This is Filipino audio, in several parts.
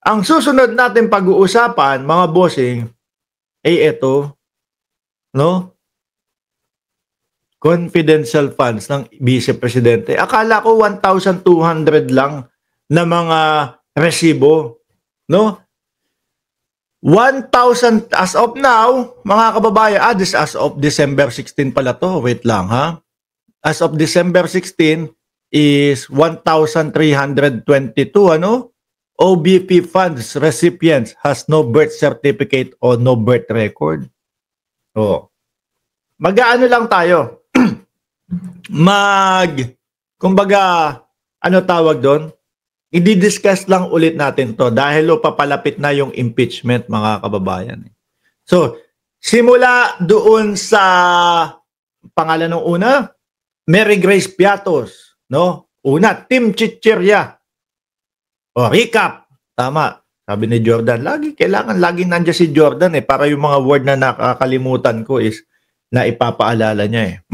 Ang susunod natin pag-uusapan, mga bossing, ay ito, no? Confidential funds ng Vice Presidente. Akala ko 1,200 lang na mga resibo, no? 1,000 as of now, mga kababayan, this as of December 16 pala to. Wait lang, ha? As of December 16 is 1,322, ano? OBP funds recipients has no birth certificate or no birth record. Oh. Mag-aano lang tayo. Kumbaga, ano tawag doon? I-discuss lang ulit natin to dahil papalapit na yung impeachment, mga kababayan. So, simula doon sa pangalan ng una, Mary Grace Piatos, no? Una, Tim Chichirya. O, recap. Tama. Sabi ni Jordan, laging nandiyan si Jordan para yung mga word na nakakalimutan ko is na ipapaalala niya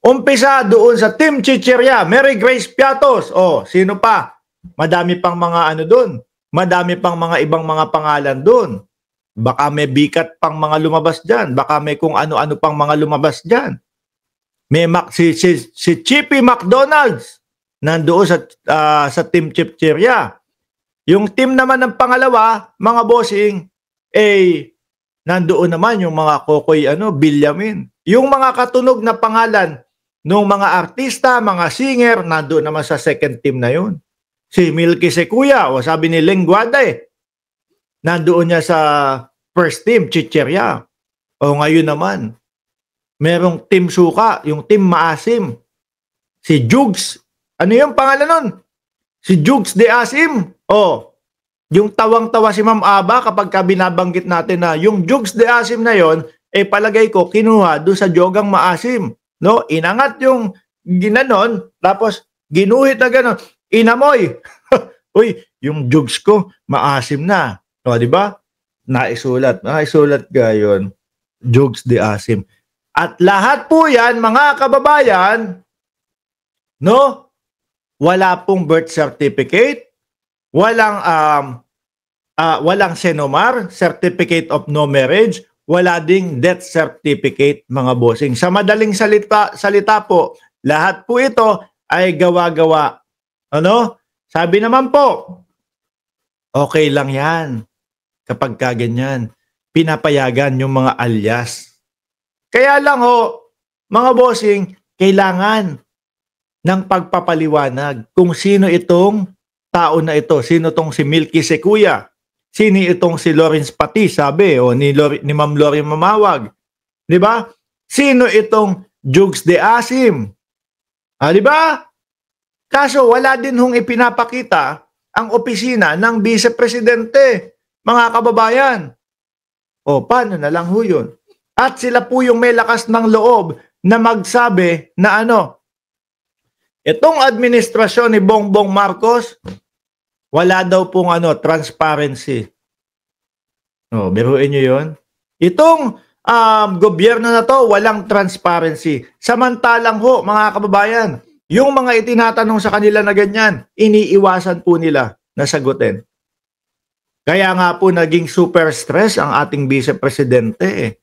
Umpisa doon sa Tim Chichirya, Mary Grace Piatos. O, sino pa? Madami pang mga ano doon. Madami pang mga ibang mga pangalan doon. Baka may bikat pang mga lumabas dyan. Baka may kung ano-ano pang mga lumabas dyan. May si Chippy McDonald's nandoon sa Tim Chichirya. Yung team naman ng pangalawa, mga bossing, nandoon naman yung mga Kokoy Bilyamin. Yung mga katunog na pangalan nung mga artista, mga singer, nandoon naman sa second team na yun. Si Milky Sequoia, o sabi ni Lenguada nandoon niya sa first team, Chichirya. O ngayon naman, merong team Suka, yung team Maasim. Si Jugs, ano yung pangalan nun? Si Jugs de Asim. O, yung tawang-tawa si Ma'am Aba kapag binabanggit natin na yung Jugs de Asim na yon, palagay ko kinuha doon sa Jogang Maasim. No? Inangat yung ginanon, tapos ginuhit na ganon. Inamoy. Uy, yung Jugs ko, maasim na. O, di ba? Naisulat gayon. Jugs de Asim. At lahat po yan, mga kababayan, no? Wala pong birth certificate, walang Senomar, certificate of no marriage, wala ding death certificate, mga bossing. Sa madaling salita po, lahat po ito ay gawa-gawa. Ano? Sabi naman po, okay lang yan kapag kaganyan. Pinapayagan yung mga alias. Kaya lang mga bossing, kailangan ng pagpapaliwanag kung sino itong tao na ito. Sino itong si Milky Sequoia? Sino itong si Lawrence Pati, sabi, ni Ma'am Lori Mamawag. Di ba? Sino itong Jugs de Asim? Di ba? Kaso wala din hong ipinapakita ang opisina ng Vice Presidente, mga kababayan. Paano na lang ho yun? At sila po yung may lakas ng loob na magsabi na itong administrasyon ni Bongbong Marcos, wala daw pong transparency. Biruin nyo yun. Itong gobyerno na to, walang transparency. Samantalang mga kababayan, yung mga itinatanong sa kanila na ganyan, iniiwasan po nila na sagutin. Kaya nga po naging super stress ang ating Vice Presidente.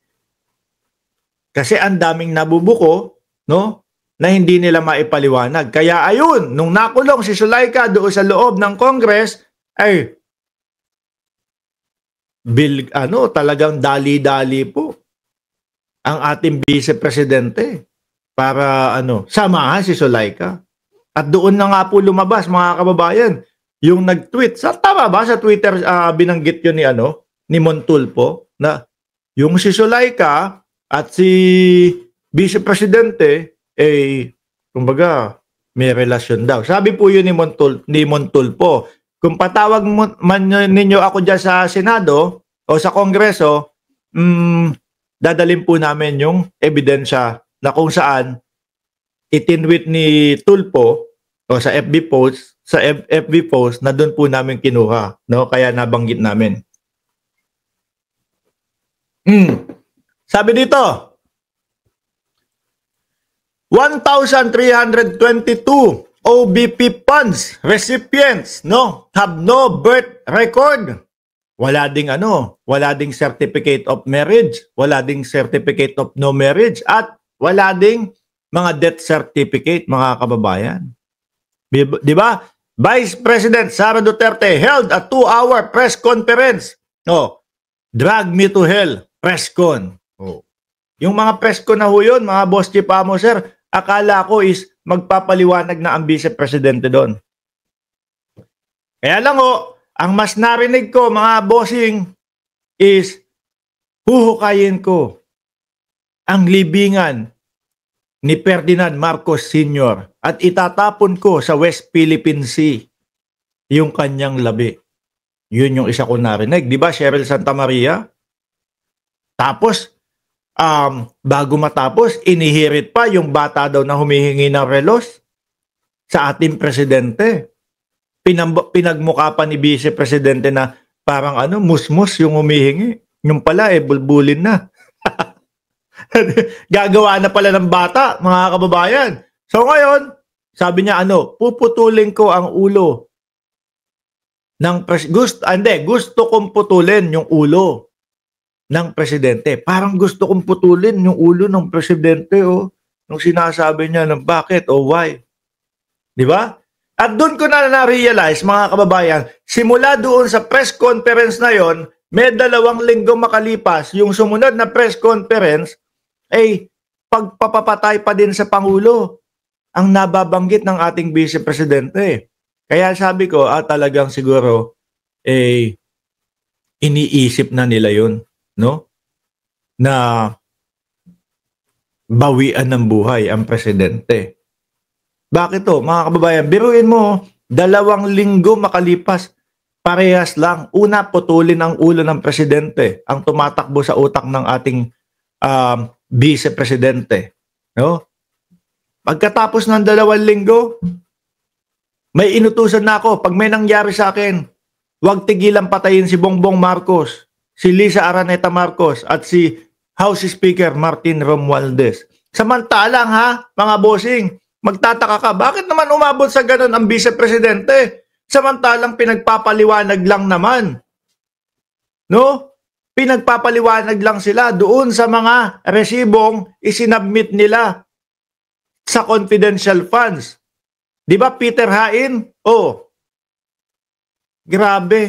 Kasi ang daming nabubuko, no? Na hindi nila maipaliwanag. Kaya ayun, nung nakulong si Zulaika doon sa loob ng Congress, talagang dali-dali po ang ating Vice Presidente para samahan si Zulaika. At doon na nga po lumabas, mga kababayan, yung nag-tweet. Tama ba sa Twitter binanggit yun ni Montulpo na yung si Zulaika at si Vice Presidente kumbaga, may relasyon daw. Sabi po yun ni Montulpo. Kung patawag man ninyo ako dyan sa Senado o sa Kongreso, dadalhin po namin yung ebidensya na kung saan itinweet ni Tulpo o sa FB post na doon po namin kinuha. No? Kaya nabanggit namin. Sabi dito, 1,322 OBP funds recipients have no birth record. Wala ding wala ding certificate of marriage, wala ding certificate of no marriage, at wala ding mga death certificate, mga kababayan. Di ba? Vice President Sara Duterte held a 2-hour press conference. Drag me to hell, press con. Yung mga press con na ho yun, mga boss chief amo, sir, akala ko is magpapaliwanag na ang vice presidente doon. Kaya lang ang mas narinig ko, mga bossing, is huhukayin ko ang libingan ni Ferdinand Marcos Sr. at itatapon ko sa West Philippine Sea yung kanyang labi. Yun yung isa ko narinig. Di ba, Cheryl Santa Maria? Tapos, bago matapos, inihirit pa yung bata daw na humihingi ng relos sa ating presidente. Pinagmukha pa ni Vice Presidente na parang musmus yung humihingi. Yung pala, bulbulin na. Gagawa na pala ng bata, mga kababayan. So ngayon, sabi niya puputulin ko ang ulo ng gusto kong putulin yung ulo ng presidente. Parang gusto kong putulin yung ulo ng presidente nung sinasabi niya ng bakit o why. Di ba? At doon ko na-realize, mga kababayan, simula doon sa press conference na yon, may 2 linggo makalipas, yung sumunod na press conference ay pagpapapatay pa din sa Pangulo ang nababanggit ng ating Vice Presidente. Kaya sabi ko, talagang siguro iniisip na nila yun, na bawian ng buhay ang presidente. Bakit mga kababayan? Biruin mo, 2 linggo makalipas, parehas lang. Una, putulin ang ulo ng presidente, ang tumatakbo sa utak ng ating Vice Presidente. Pagkatapos ng 2 linggo, may inutusan na ako, pag may nangyari sa akin, huwag tigilan patayin si Bongbong Marcos, si Lisa Araneta Marcos, at si House Speaker Martin Romualdez. Samantalang mga bossing, magtataka ka, bakit naman umabot sa ganun ang Vice Presidente? Samantalang pinagpapaliwanag lang naman. Pinagpapaliwanag lang sila doon sa mga resibong isinabmit nila sa confidential funds. Di ba, Peter Hain? Grabe.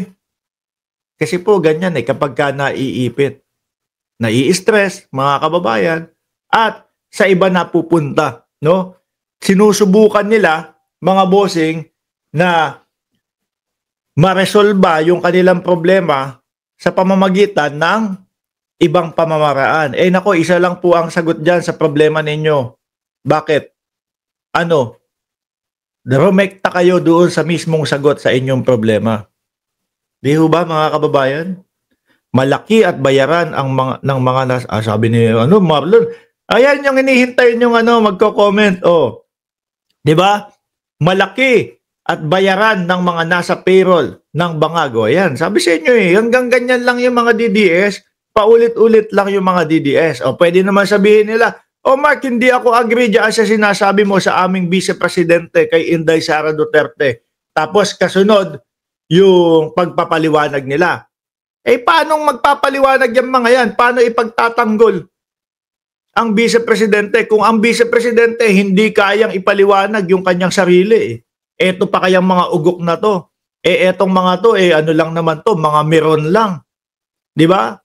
Kasi po ganyan kapag ka naiipit, nai-stress, mga kababayan, at sa iba na pupunta, sinusubukan nila, mga bossing, na maresolba yung kanilang problema sa pamamagitan ng ibang pamamaraan. Nako, isa lang po ang sagot dyan sa problema ninyo. Bakit? Rumekta kayo doon sa mismong sagot sa inyong problema. Di ho ba, mga kababayan? Malaki at bayaran ang mga sabi ni Marlon. Ayan yung hinihintay yung magko-comment. Di ba? Malaki at bayaran ng mga nasa payroll ng bangag. Ayan, sabi sa inyo hanggang ganyan lang yung mga DDS, paulit-ulit lang yung mga DDS. Pwede naman sabihin nila, Mark, hindi ako agree dyan sa sinasabi mo sa aming Vice Presidente kay Inday Sara Duterte. Tapos kasunod, yung pagpapaliwanag nila. Paano magpapaliwanag yung mga yan? Paano ipagtatanggol ang Vice Presidente kung ang Vice Presidente hindi kayang ipaliwanag yung kanyang sarili? Eto pa kayang mga ugok na to. Etong mga to, lang naman to, mga meron lang. Di ba?